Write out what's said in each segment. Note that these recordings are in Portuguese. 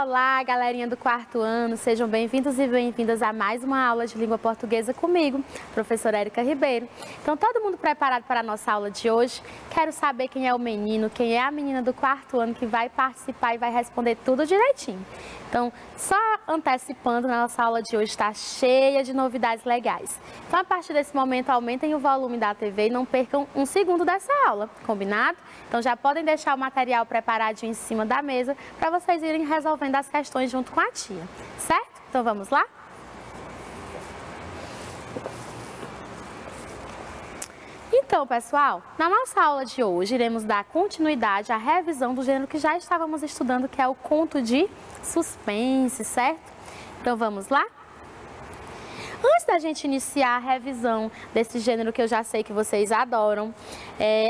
Olá, galerinha do quarto ano, sejam bem-vindos e bem-vindas a mais uma aula de língua portuguesa comigo, professora Érica Ribeiro. Então, todo mundo preparado para a nossa aula de hoje? Quero saber quem é o menino, quem é a menina do quarto ano que vai participar e vai responder tudo direitinho. Então, só antecipando, a nossa aula de hoje está cheia de novidades legais. Então, a partir desse momento, aumentem o volume da TV e não percam um segundo dessa aula, combinado? Então, já podem deixar o material preparadinho em cima da mesa para vocês irem resolvendo as questões junto com a tia, certo? Então, vamos lá? Então, pessoal, na nossa aula de hoje, iremos dar continuidade à revisão do gênero que já estávamos estudando, que é o conto de suspense, certo? Então, vamos lá? Antes da gente iniciar a revisão desse gênero que eu já sei que vocês adoram,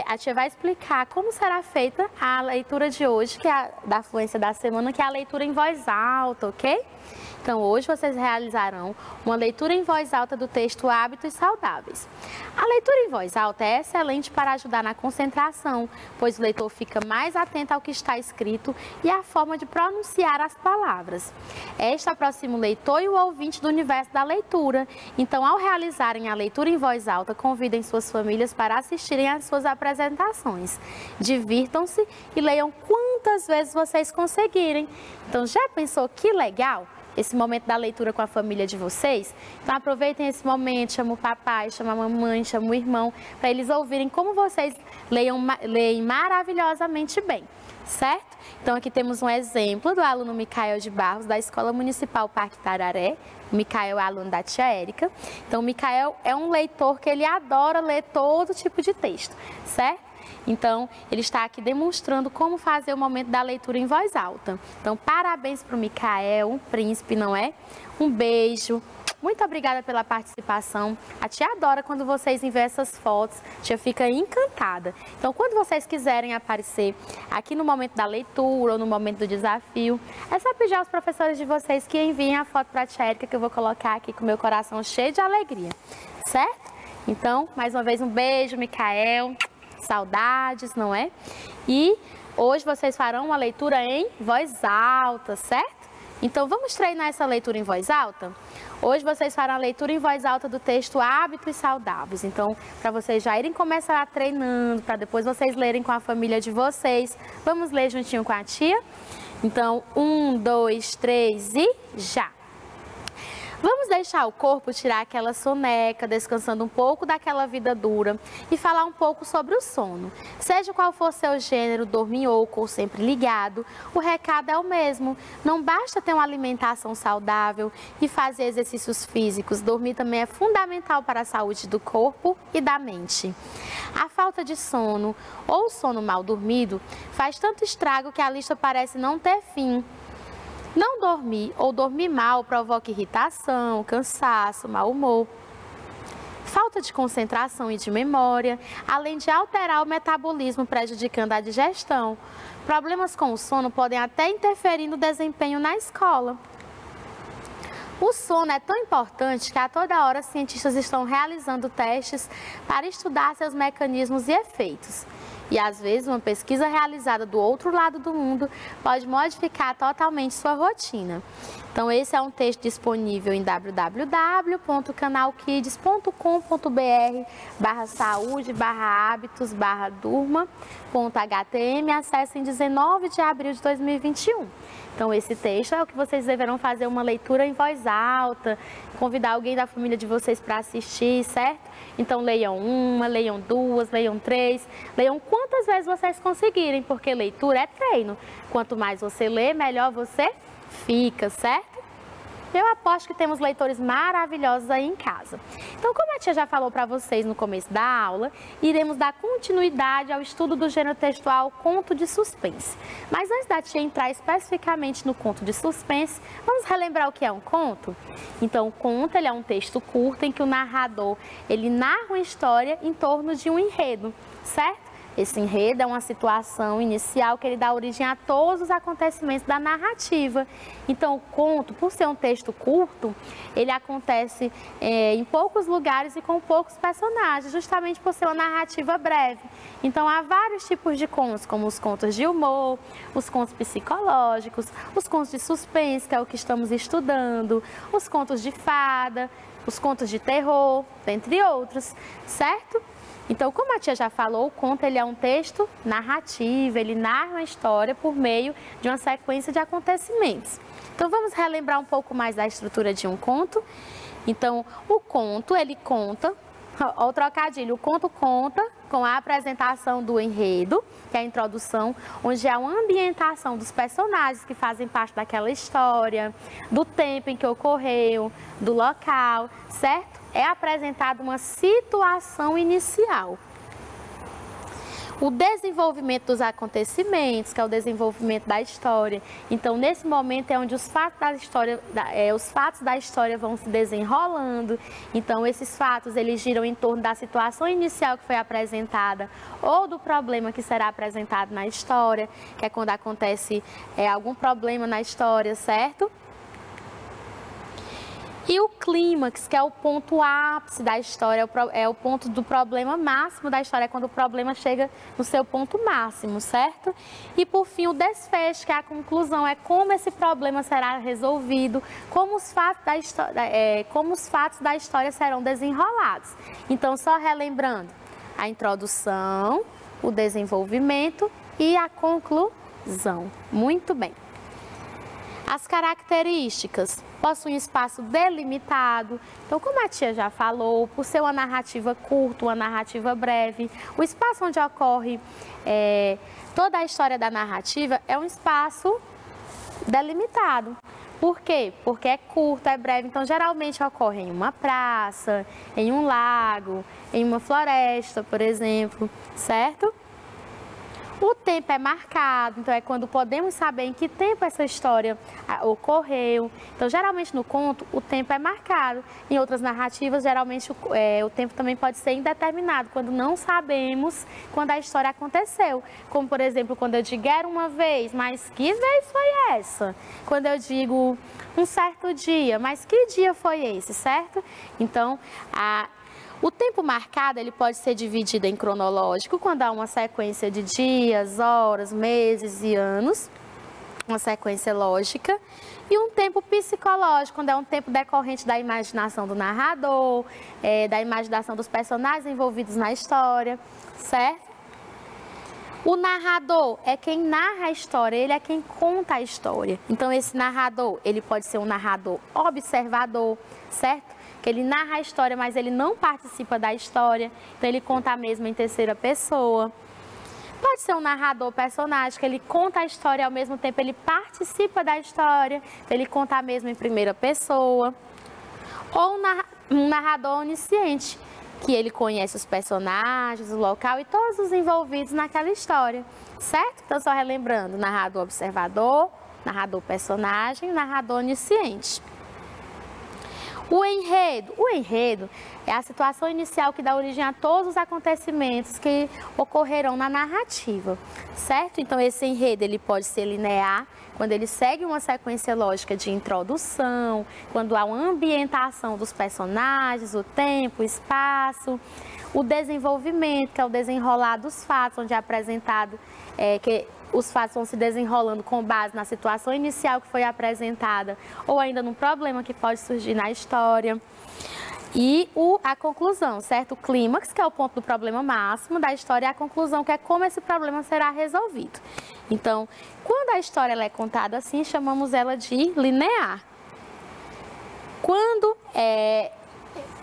a tia vai explicar como será feita a leitura de hoje, que é da fluência da semana, que é a leitura em voz alta, ok? Então, hoje vocês realizarão uma leitura em voz alta do texto Hábitos Saudáveis. A leitura em voz alta é excelente para ajudar na concentração, pois o leitor fica mais atento ao que está escrito e à forma de pronunciar as palavras. Esta aproxima o leitor e o ouvinte do universo da leitura. Então, ao realizarem a leitura em voz alta, convidem suas famílias para assistirem às suas apresentações. Divirtam-se e leiam quantas vezes vocês conseguirem. Então, já pensou que legal? Esse momento da leitura com a família de vocês? Então aproveitem esse momento, chama o papai, chama a mamãe, chama o irmão, para eles ouvirem como vocês leem maravilhosamente bem, certo? Então aqui temos um exemplo do aluno Micael de Barros, da Escola Municipal Parque Tararé. O Micael é aluno da tia Érica. Então o Micael é um leitor que ele adora ler todo tipo de texto, certo? Então, ele está aqui demonstrando como fazer o momento da leitura em voz alta. Então, parabéns para o Micael, um príncipe, não é? Um beijo. Muito obrigada pela participação. A tia adora quando vocês enviam essas fotos. A tia fica encantada. Então, quando vocês quiserem aparecer aqui no momento da leitura ou no momento do desafio, é só pedir aos professores de vocês que enviem a foto para a tia Érica, que eu vou colocar aqui com o meu coração cheio de alegria. Certo? Então, mais uma vez, um beijo, Micael. Saudades, não é? E hoje vocês farão uma leitura em voz alta, certo? Então, vamos treinar essa leitura em voz alta? Hoje vocês farão a leitura em voz alta do texto Hábitos Saudáveis. Então, para vocês já irem começar treinando, para depois vocês lerem com a família de vocês. Vamos ler juntinho com a tia? Então, 1, 2, 3 e já! Vamos deixar o corpo tirar aquela soneca, descansando um pouco daquela vida dura e falar um pouco sobre o sono. Seja qual for seu gênero, dorminhoco ou sempre ligado, o recado é o mesmo. Não basta ter uma alimentação saudável e fazer exercícios físicos. Dormir também é fundamental para a saúde do corpo e da mente. A falta de sono ou sono mal dormido faz tanto estrago que a lista parece não ter fim. Não dormir ou dormir mal provoca irritação, cansaço, mau humor, falta de concentração e de memória, além de alterar o metabolismo, prejudicando a digestão. Problemas com o sono podem até interferir no desempenho na escola. O sono é tão importante que a toda hora cientistas estão realizando testes para estudar seus mecanismos e efeitos. E às vezes uma pesquisa realizada do outro lado do mundo pode modificar totalmente sua rotina. Então esse é um texto disponível em www.canalkids.com.br/saúde/hábitos/durma.htm. Acesse em 19 de abril de 2021. Então esse texto é o que vocês deverão fazer uma leitura em voz alta, convidar alguém da família de vocês para assistir, certo? Então leiam uma, leiam duas, leiam três, leiam quantas vezes vocês conseguirem, porque leitura é treino. Quanto mais você lê, melhor você fica, certo? Eu aposto que temos leitores maravilhosos aí em casa. Então, como a tia já falou para vocês no começo da aula, iremos dar continuidade ao estudo do gênero textual conto de suspense. Mas antes da tia entrar especificamente no conto de suspense, vamos relembrar o que é um conto? Então, o conto ele é um texto curto em que o narrador ele narra uma história em torno de um enredo, certo? Esse enredo é uma situação inicial que ele dá origem a todos os acontecimentos da narrativa. Então, o conto, por ser um texto curto, ele acontece em poucos lugares e com poucos personagens, justamente por ser uma narrativa breve. Então, há vários tipos de contos, como os contos de humor, os contos psicológicos, os contos de suspense, que é o que estamos estudando, os contos de fada, os contos de terror, entre outros, certo? Então, como a tia já falou, o conto ele é um texto narrativo, ele narra uma história por meio de uma sequência de acontecimentos. Então, vamos relembrar um pouco mais da estrutura de um conto. Então, o conto, ele conta, ó, o trocadilho, o conto conta com a apresentação do enredo, que é a introdução, onde há uma ambientação dos personagens que fazem parte daquela história, do tempo em que ocorreu, do local, certo? É apresentada uma situação inicial. O desenvolvimento dos acontecimentos, que é o desenvolvimento da história. Então, nesse momento é onde os fatos da história vão se desenrolando. Então, esses fatos, eles giram em torno da situação inicial que foi apresentada ou do problema que será apresentado na história, que é quando acontece algum problema na história, certo? E o clímax, que é o ponto ápice da história, é o ponto do problema máximo da história, é quando o problema chega no seu ponto máximo, certo? E por fim, o desfecho, que é a conclusão, é como esse problema será resolvido, como os fatos da história serão desenrolados. Então, só relembrando, a introdução, o desenvolvimento e a conclusão. Muito bem. As características: possui um espaço delimitado. Então, como a tia já falou, por ser uma narrativa curta, uma narrativa breve, o espaço onde ocorre toda a história da narrativa é um espaço delimitado. Por quê? Porque é curto, é breve, então geralmente ocorre em uma praça, em um lago, em uma floresta, por exemplo, certo? O tempo é marcado, então é quando podemos saber em que tempo essa história ocorreu. Então, geralmente no conto, o tempo é marcado. Em outras narrativas, geralmente o tempo também pode ser indeterminado, quando não sabemos quando a história aconteceu. Como, por exemplo, quando eu digo era uma vez, mas que vez foi essa? Quando eu digo um certo dia, mas que dia foi esse, certo? Então, o tempo marcado ele pode ser dividido em cronológico, quando há uma sequência de dias, horas, meses e anos, uma sequência lógica, e um tempo psicológico, quando é um tempo decorrente da imaginação do narrador, da imaginação dos personagens envolvidos na história, certo? O narrador é quem narra a história, ele é quem conta a história. Então, esse narrador, ele pode ser um narrador observador, certo? Que ele narra a história, mas ele não participa da história, então ele conta a mesma em terceira pessoa. Pode ser um narrador personagem, que ele conta a história e ao mesmo tempo ele participa da história, então ele conta a mesma em primeira pessoa. Ou um narrador onisciente, que ele conhece os personagens, o local e todos os envolvidos naquela história, certo? Então, só relembrando, narrador observador, narrador personagem, narrador onisciente. O enredo é a situação inicial que dá origem a todos os acontecimentos que ocorrerão na narrativa, certo? Então, esse enredo ele pode ser linear, quando ele segue uma sequência lógica de introdução, quando há uma ambientação dos personagens, o tempo, o espaço, o desenvolvimento, que é o desenrolar dos fatos, onde é apresentado que os fatos vão se desenrolando com base na situação inicial que foi apresentada ou ainda num problema que pode surgir na história. E a conclusão, certo? O clímax, que é o ponto do problema máximo da história, e a conclusão, que é como esse problema será resolvido. Então, quando a história ela é contada assim, chamamos ela de linear. Quando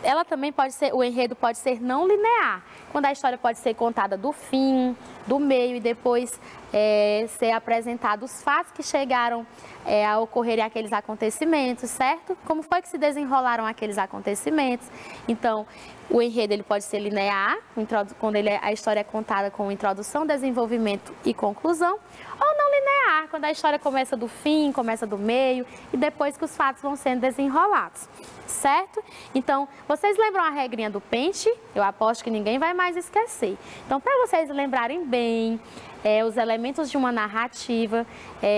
ela também pode ser, o enredo pode ser não linear, quando a história pode ser contada do fim, do meio e depois ser apresentados os fatos que chegaram a ocorrerem aqueles acontecimentos, certo? Como foi que se desenrolaram aqueles acontecimentos. Então, o enredo ele pode ser linear, quando a história é contada com introdução, desenvolvimento e conclusão, ou não linear, quando a história começa do fim, começa do meio e depois que os fatos vão sendo desenrolados, certo? Então, vocês lembram a regrinha do pente? Eu aposto que ninguém vai mais esquecer. Então, para vocês lembrarem bem os elementos de uma narrativa,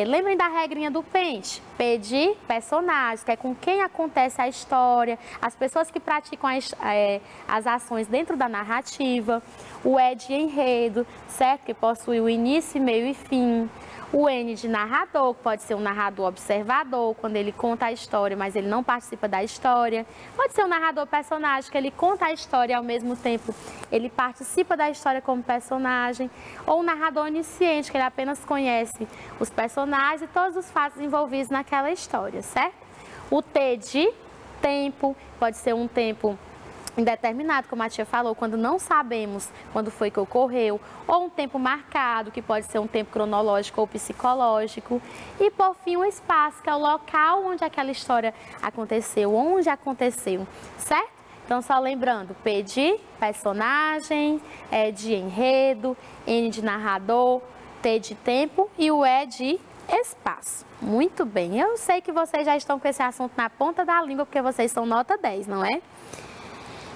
lembrem da regrinha do pente. P de personagens, que é com quem acontece a história, as pessoas que praticam as ações dentro da narrativa. O E de enredo, certo? Que possui o início, meio e fim. O N de narrador, que pode ser um narrador observador, quando ele conta a história, mas ele não participa da história. Pode ser um narrador personagem, que ele conta a história e ao mesmo tempo ele participa da história como personagem. Ou um narrador onisciente, que ele apenas conhece os personagens e todos os fatos envolvidos naquela história, certo? O T de tempo, pode ser um tempo indeterminado, como a tia falou, quando não sabemos quando foi que ocorreu, ou um tempo marcado, que pode ser um tempo cronológico ou psicológico, e por fim o espaço, que é o local onde aquela história aconteceu, onde aconteceu, certo? Então, só lembrando, P de personagem, E de enredo, N de narrador, T de tempo e o E de espaço. Muito bem, eu sei que vocês já estão com esse assunto na ponta da língua, porque vocês são nota 10, não é?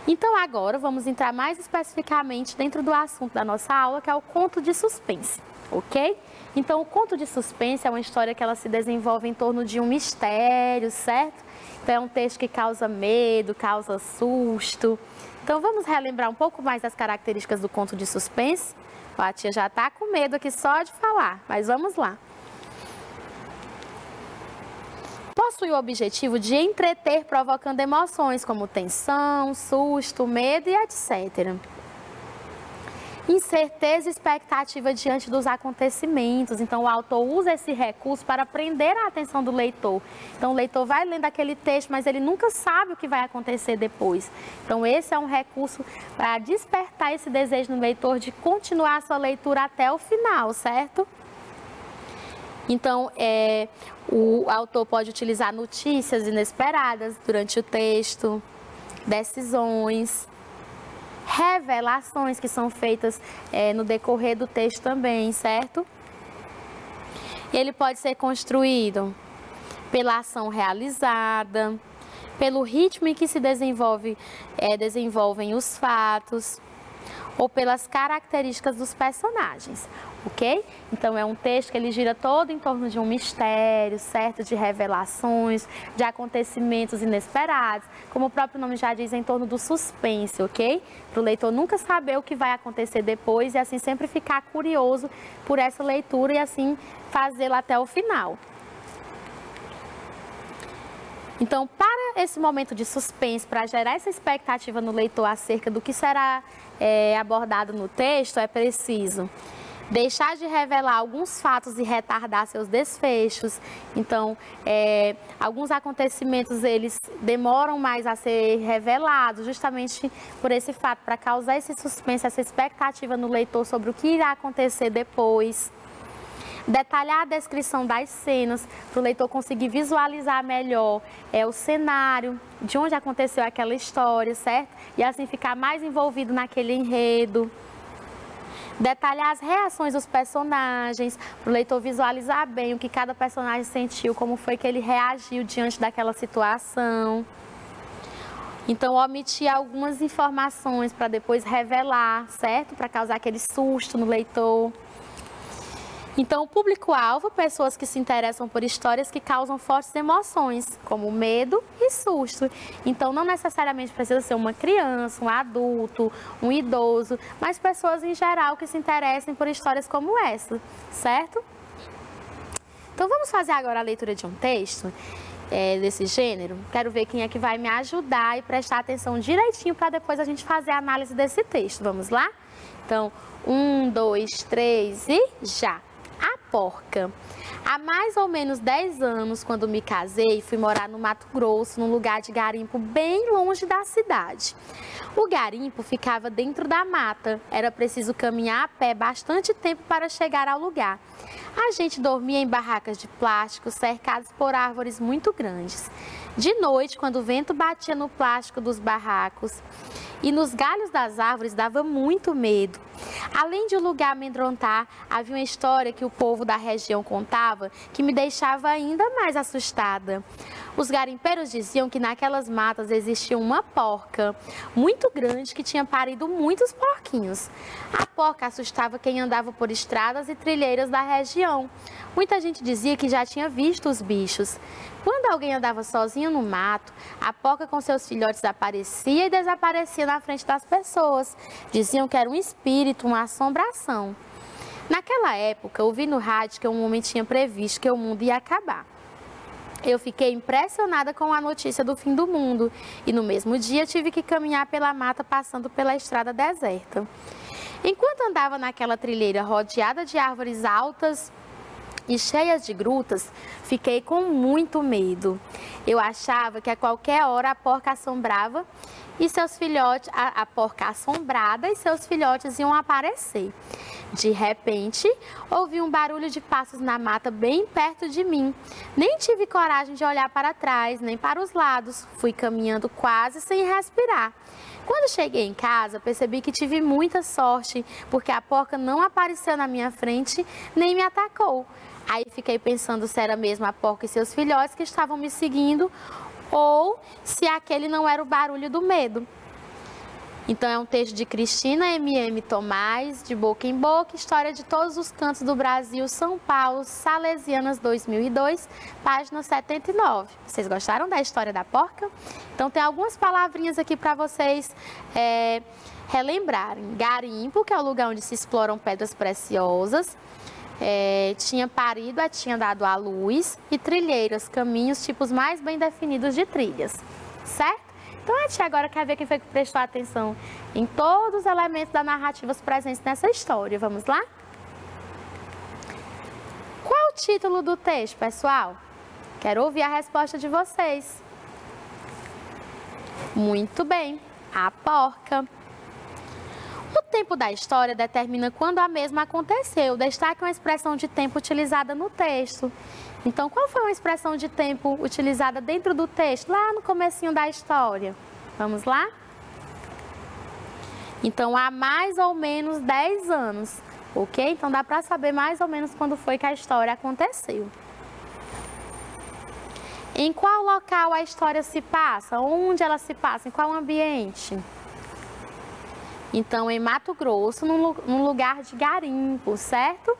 Então, agora vamos entrar mais especificamente dentro do assunto da nossa aula, que é o conto de suspense, ok? Então, o conto de suspense é uma história que ela se desenvolve em torno de um mistério, certo? Então, é um texto que causa medo, causa susto. Então, vamos relembrar um pouco mais das características do conto de suspense? A tia já está com medo aqui só de falar, mas vamos lá. Possui o objetivo de entreter, provocando emoções como tensão, susto, medo e etc. Incerteza e expectativa diante dos acontecimentos. Então, o autor usa esse recurso para prender a atenção do leitor. Então, o leitor vai lendo aquele texto, mas ele nunca sabe o que vai acontecer depois. Então, esse é um recurso para despertar esse desejo no leitor de continuar a sua leitura até o final, certo? Então, o autor pode utilizar notícias inesperadas durante o texto, decisões, revelações que são feitas no decorrer do texto também, certo? E ele pode ser construído pela ação realizada, pelo ritmo em que se desenvolvem os fatos, ou pelas características dos personagens, ok? Então, é um texto que ele gira todo em torno de um mistério, certo? De revelações, de acontecimentos inesperados, como o próprio nome já diz, em torno do suspense, ok? Para o leitor nunca saber o que vai acontecer depois e assim sempre ficar curioso por essa leitura e assim fazê-la até o final. Então, para esse momento de suspense, para gerar essa expectativa no leitor acerca do que será abordado no texto, é preciso deixar de revelar alguns fatos e retardar seus desfechos. Então, alguns acontecimentos, eles demoram mais a ser revelados, justamente por esse fato, para causar esse suspense, essa expectativa no leitor sobre o que irá acontecer depois. Detalhar a descrição das cenas, para o leitor conseguir visualizar melhor o cenário, de onde aconteceu aquela história, certo? E assim ficar mais envolvido naquele enredo. Detalhar as reações dos personagens, para o leitor visualizar bem o que cada personagem sentiu, como foi que ele reagiu diante daquela situação. Então, omitir algumas informações para depois revelar, certo? Para causar aquele susto no leitor. Então, o público-alvo, pessoas que se interessam por histórias que causam fortes emoções, como medo e susto. Então, não necessariamente precisa ser uma criança, um adulto, um idoso, mas pessoas em geral que se interessem por histórias como essa, certo? Então, vamos fazer agora a leitura de um texto desse gênero. Quero ver quem é que vai me ajudar e prestar atenção direitinho para depois a gente fazer a análise desse texto. Vamos lá? Então, 1, 2, 3 e já! A porca. Há mais ou menos 10 anos, quando me casei, fui morar no Mato Grosso, num lugar de garimpo bem longe da cidade. O garimpo ficava dentro da mata, era preciso caminhar a pé bastante tempo para chegar ao lugar. A gente dormia em barracas de plástico, cercadas por árvores muito grandes. De noite, quando o vento batia no plástico dos barracos e nos galhos das árvores dava muito medo. Além de o lugar amedrontar, havia uma história que o povo da região contava que me deixava ainda mais assustada. Os garimpeiros diziam que naquelas matas existia uma porca muito grande que tinha parido muitos porquinhos. A porca assustava quem andava por estradas e trilheiras da região. Muita gente dizia que já tinha visto os bichos. Quando alguém andava sozinho no mato, a porca com seus filhotes aparecia e desaparecia na frente das pessoas. Diziam que era um espírito, uma assombração. Naquela época, ouvi no rádio que um homem tinha previsto que o mundo ia acabar. Eu fiquei impressionada com a notícia do fim do mundo e no mesmo dia tive que caminhar pela mata passando pela estrada deserta. Enquanto andava naquela trilheira rodeada de árvores altas e cheias de grutas, fiquei com muito medo. Eu achava que a qualquer hora a porca assombrava e seus filhotes, a porca assombrada e seus filhotes iam aparecer. De repente, ouvi um barulho de passos na mata bem perto de mim. Nem tive coragem de olhar para trás, nem para os lados. Fui caminhando quase sem respirar. Quando cheguei em casa, percebi que tive muita sorte, porque a porca não apareceu na minha frente, nem me atacou. Aí fiquei pensando se era mesmo a porca e seus filhotes que estavam me seguindo, ou se aquele não era o barulho do medo. Então é um texto de Cristina M.M. Tomás, de Boca em Boca, História de Todos os Cantos do Brasil, São Paulo, Salesianas 2002, página 79. Vocês gostaram da história da porca? Então tem algumas palavrinhas aqui para vocês relembrarem. Garimpo, que é o lugar onde se exploram pedras preciosas. Tinha parido, tinha dado à luz, e trilheiras, caminhos, tipos mais bem definidos de trilhas, certo? Então a tia agora quer ver quem foi que prestou atenção em todos os elementos da narrativa presentes nessa história. Vamos lá? Qual o título do texto, pessoal? Quero ouvir a resposta de vocês. Muito bem, a porca. O tempo da história determina quando a mesma aconteceu. Destaque uma expressão de tempo utilizada no texto. Então, qual foi uma expressão de tempo utilizada dentro do texto, lá no comecinho da história? Vamos lá? Então, há mais ou menos 10 anos, ok? Então, dá para saber mais ou menos quando foi que a história aconteceu. Em qual local a história se passa? Onde ela se passa? Em qual ambiente? Então, em Mato Grosso, num lugar de garimpo, certo?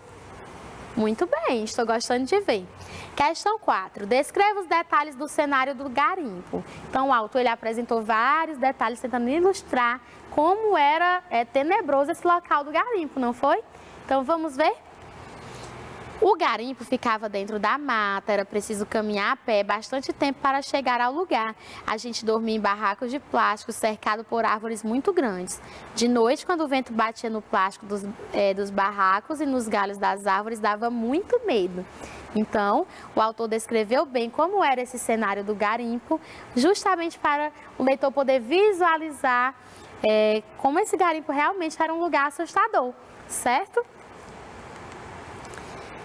Muito bem, estou gostando de ver. Questão 4. Descreva os detalhes do cenário do garimpo. Então, o autor ele apresentou vários detalhes tentando ilustrar como era tenebroso esse local do garimpo, não foi? Então, vamos ver? O garimpo ficava dentro da mata, era preciso caminhar a pé bastante tempo para chegar ao lugar. A gente dormia em barracos de plástico, cercado por árvores muito grandes. De noite, quando o vento batia no plástico dos barracos e nos galhos das árvores, dava muito medo. Então, o autor descreveu bem como era esse cenário do garimpo, justamente para o leitor poder visualizar como esse garimpo realmente era um lugar assustador, certo?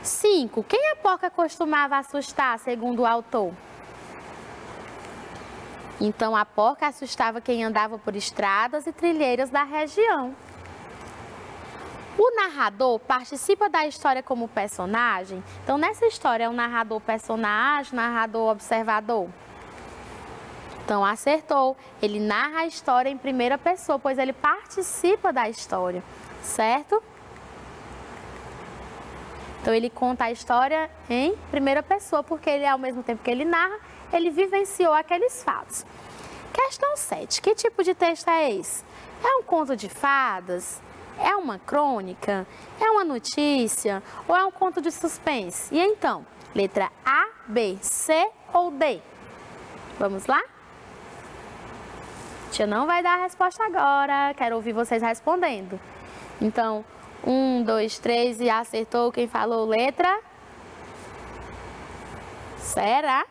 5. Quem a porca costumava assustar, segundo o autor? Então, a porca assustava quem andava por estradas e trilheiras da região. O narrador participa da história como personagem? Então, nessa história, é um narrador personagem, narrador observador? Então, acertou. Ele narra a história em primeira pessoa, pois ele participa da história, certo? Então, ele conta a história em primeira pessoa, porque ele, ao mesmo tempo que ele narra, ele vivenciou aqueles fatos. Questão 7. Que tipo de texto é esse? É um conto de fadas? É uma crônica? É uma notícia? Ou é um conto de suspense? E então, letra A, B, C ou D? Vamos lá? A tia não vai dar a resposta agora, quero ouvir vocês respondendo. Então, 1, 2, 3 e acertou quem falou letra? Será?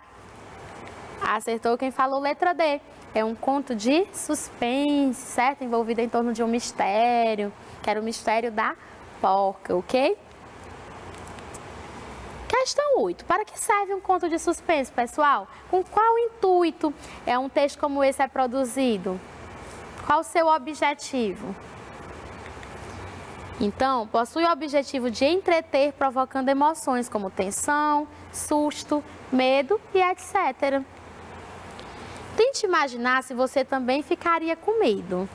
Acertou quem falou letra D. É um conto de suspense, certo? Envolvido em torno de um mistério, que era o mistério da porca, ok? Questão 8. Para que serve um conto de suspense, pessoal? Com qual intuito um texto como esse é produzido? Qual o seu objetivo? Então, possui o objetivo de entreter, provocando emoções como tensão, susto, medo e etc. Tente imaginar se você também ficaria com medo.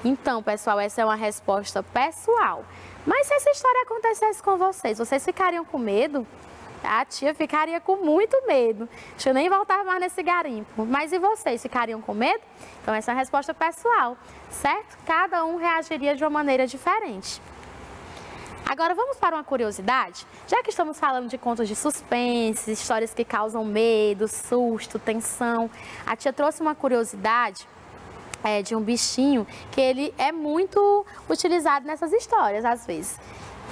Então, pessoal, essa é uma resposta pessoal. Mas se essa história acontecesse com vocês ficariam com medo? A tia ficaria com muito medo. Deixa eu nem voltar mais nesse garimpo. Mas e vocês, ficariam com medo? Então, essa é uma resposta pessoal, certo? Cada um reagiria de uma maneira diferente. Agora, vamos para uma curiosidade? Já que estamos falando de contos de suspense, histórias que causam medo, susto, tensão, a tia trouxe uma curiosidade de um bichinho que ele é muito utilizado nessas histórias, às vezes.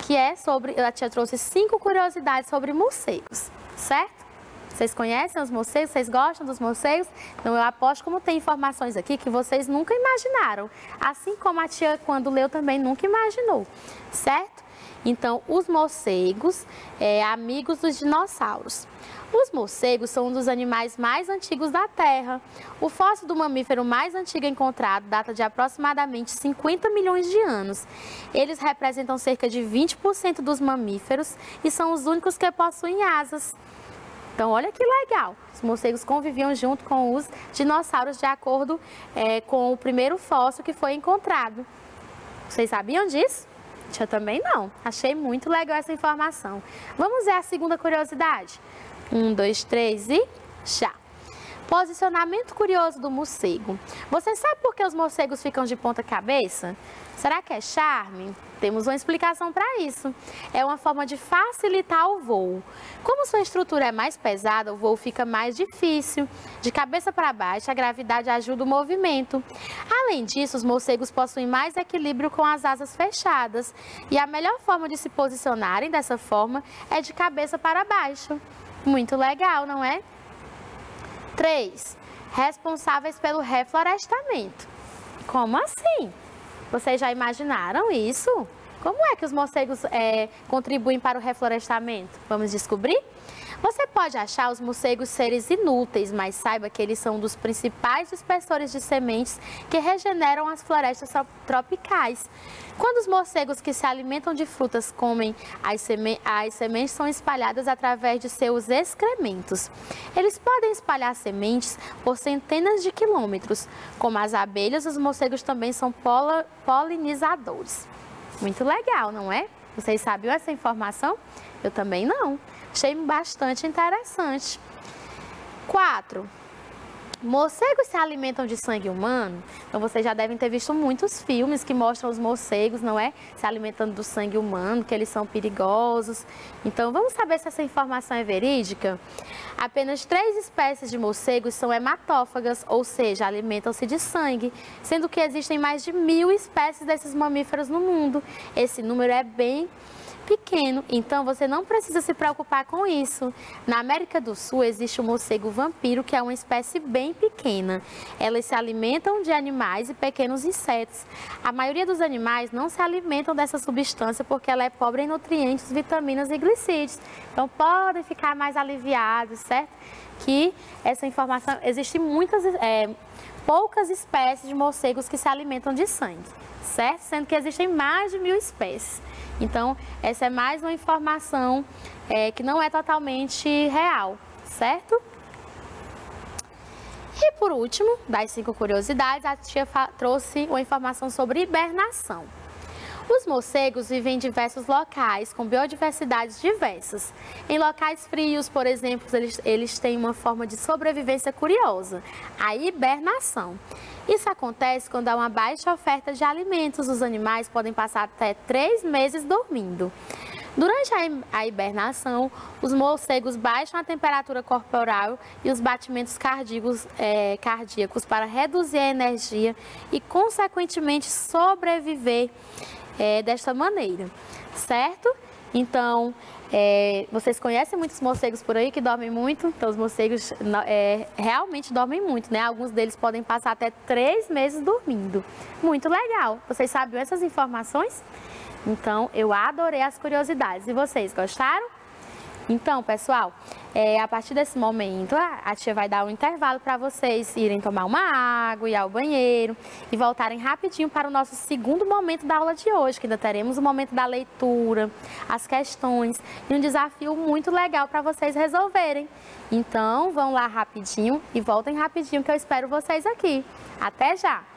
Que é sobre, a tia trouxe 5 curiosidades sobre morcegos, certo? Vocês conhecem os morcegos? Vocês gostam dos morcegos? Então eu aposto como tem informações aqui que vocês nunca imaginaram. Assim como a tia, quando leu, também nunca imaginou, certo? Então, os morcegos, amigos dos dinossauros. Os morcegos são um dos animais mais antigos da Terra. O fóssil do mamífero mais antigo encontrado data de aproximadamente 50 milhões de anos. Eles representam cerca de 20% dos mamíferos e são os únicos que possuem asas. Então, olha que legal. Os morcegos conviviam junto com os dinossauros de acordo com o primeiro fóssil que foi encontrado. Vocês sabiam disso? Eu também não. Achei muito legal essa informação. Vamos ver a segunda curiosidade? 1, 2, 3 e já! Posicionamento curioso do morcego. Você sabe por que os morcegos ficam de ponta cabeça? Será que é charme? Temos uma explicação para isso. É uma forma de facilitar o voo. Como sua estrutura é mais pesada, o voo fica mais difícil. De cabeça para baixo, a gravidade ajuda o movimento. Além disso, os morcegos possuem mais equilíbrio com as asas fechadas. E a melhor forma de se posicionarem dessa forma é de cabeça para baixo. Muito legal, não é? 3. Responsáveis pelo reflorestamento. Como assim? Vocês já imaginaram isso? Como é que os morcegos contribuem para o reflorestamento? Vamos descobrir? Você pode achar os morcegos seres inúteis, mas saiba que eles são um dos principais dispersores de sementes que regeneram as florestas tropicais. Quando os morcegos que se alimentam de frutas comem, as sementes são espalhadas através de seus excrementos. Eles podem espalhar sementes por centenas de quilômetros. Como as abelhas, os morcegos também são polinizadores. Muito legal, não é? Vocês sabiam essa informação? Eu também não. Achei bastante interessante. 4. Morcegos se alimentam de sangue humano? Então, vocês já devem ter visto muitos filmes que mostram os morcegos, não é? Se alimentando do sangue humano, que eles são perigosos. Então, vamos saber se essa informação é verídica? Apenas 3 espécies de morcegos são hematófagas, ou seja, alimentam-se de sangue, sendo que existem mais de 1000 espécies desses mamíferos no mundo. Esse número é bem pequeno, então você não precisa se preocupar com isso. Na América do Sul existe o morcego vampiro, que é uma espécie bem pequena. Elas se alimentam de animais e pequenos insetos. A maioria dos animais não se alimentam dessa substância porque ela é pobre em nutrientes, vitaminas e glicídios. Então podem ficar mais aliviados, certo? Que essa informação, existem poucas espécies de morcegos que se alimentam de sangue, certo? Sendo que existem mais de 1000 espécies. Então, essa é mais uma informação que não é totalmente real, certo? E por último, das 5 curiosidades, a tia trouxe uma informação sobre hibernação. Os morcegos vivem em diversos locais, com biodiversidades diversas. Em locais frios, por exemplo, eles têm uma forma de sobrevivência curiosa, a hibernação. Isso acontece quando há uma baixa oferta de alimentos. Os animais podem passar até 3 meses dormindo. Durante a hibernação, os morcegos baixam a temperatura corporal e os batimentos cardíacos para reduzir a energia e, consequentemente, sobreviver desta maneira, certo? Então, vocês conhecem muitos morcegos por aí que dormem muito? Então, os morcegos realmente dormem muito, né? Alguns deles podem passar até 3 meses dormindo. Muito legal! Vocês sabiam essas informações? Então, eu adorei as curiosidades. E vocês, gostaram? Então, pessoal, A partir desse momento, a tia vai dar um intervalo para vocês irem tomar uma água, ir ao banheiro e voltarem rapidinho para o nosso segundo momento da aula de hoje, que ainda teremos o momento da leitura, as questões e um desafio muito legal para vocês resolverem. Então, vão lá rapidinho e voltem rapidinho que eu espero vocês aqui. Até já!